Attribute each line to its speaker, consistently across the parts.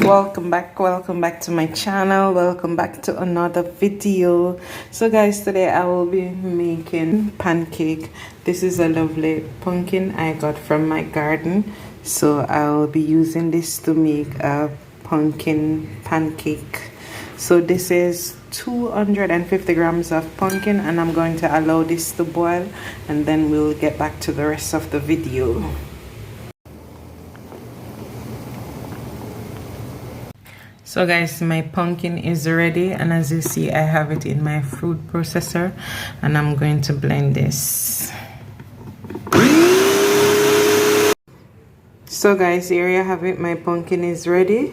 Speaker 1: Welcome back to my channel. Welcome back to another video. So guys, today I will be making pancake. This is a lovely pumpkin I got from my garden, so I will be using this to make a pumpkin pancake. So this is 250 grams of pumpkin, and I'm going to allow this to boil, and then we'll get back to the rest of the video. So guys, my pumpkin is ready, and as you see, I have it in my fruit processor, and I'm going to blend this. So guys, here you have it. My pumpkin is ready.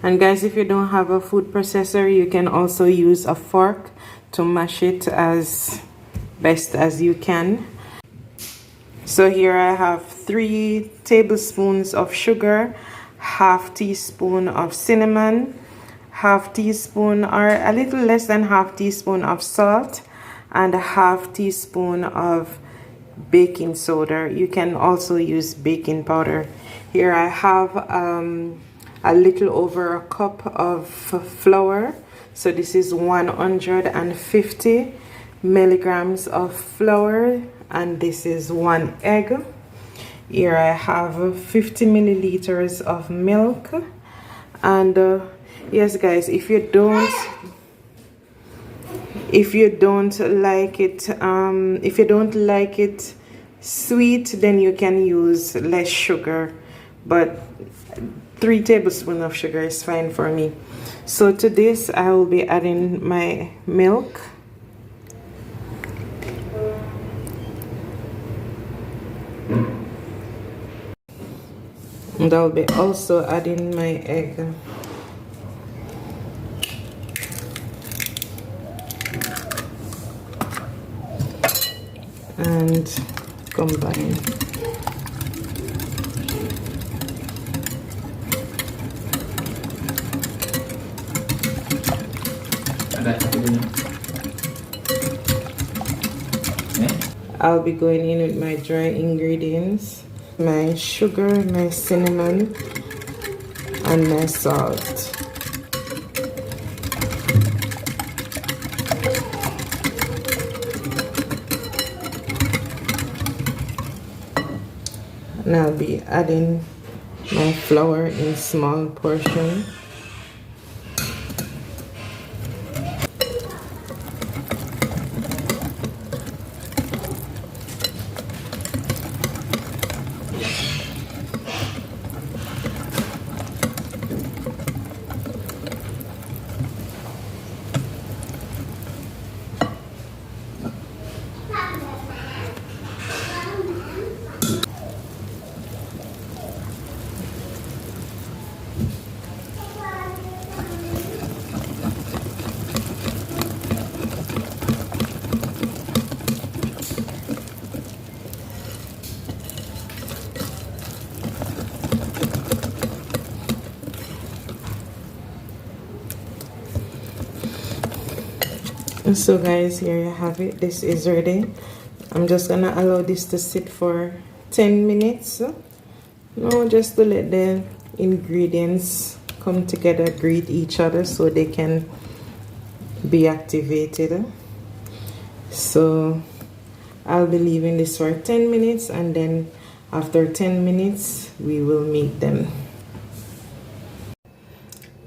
Speaker 1: And guys, if you don't have a food processor, you can also use a fork to mash it as best as you can. So here I have 3 tablespoons of sugar, half teaspoon of cinnamon, half teaspoon or a little less than half teaspoon of salt, and a half teaspoon of baking soda. You can also use baking powder. Here I have a little over a cup of flour. So this is 150 milligrams of flour, and this is 1 egg. Here I have 50 milliliters of milk. And yes guys, if you don't like it sweet, then you can use less sugar, but 3 tablespoons of sugar is fine for me. So to this I will be adding my milk. And I'll be also adding my egg. And combine. I'll be going in with my dry ingredients. My sugar, my cinnamon, and my salt. And I'll be adding my flour in small portion. So guys, here you have it. This is ready. I'm just gonna allow this to sit for 10 minutes. No, just to let the ingredients come together, greet each other, so they can be activated. So I'll be leaving this for 10 minutes, and then after 10 minutes we will make them.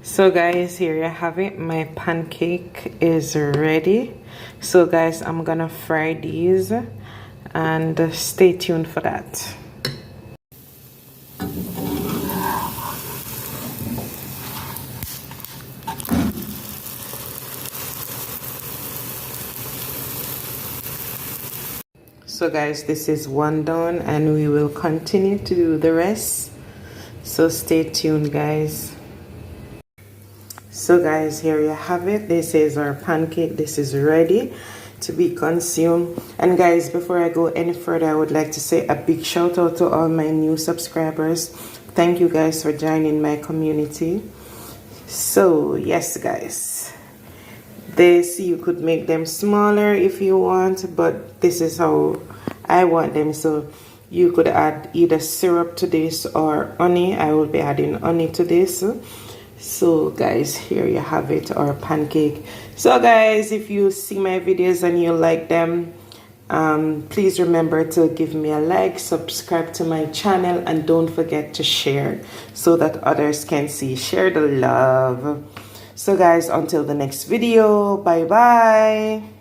Speaker 1: So guys, here you have it. My pancake is ready. So guys, I'm gonna fry these, and stay tuned for that. So guys, this is one done, and we will continue to do the rest. So stay tuned guys. So guys, here you have it. This is our pancake. This is ready to be consumed. And guys, before I go any further, I would like to say a big shout out to all my new subscribers. Thank you guys for joining my community. So yes guys, this, you could make them smaller if you want, but this is how I want them. So you could add either syrup to this or honey. I will be adding honey to this. So guys, here you have it, our pancake. So guys, if you see my videos and you like them, please remember to give me a like, subscribe to my channel, and don't forget to share so that others can see. Share the love. So guys, until the next video, bye bye.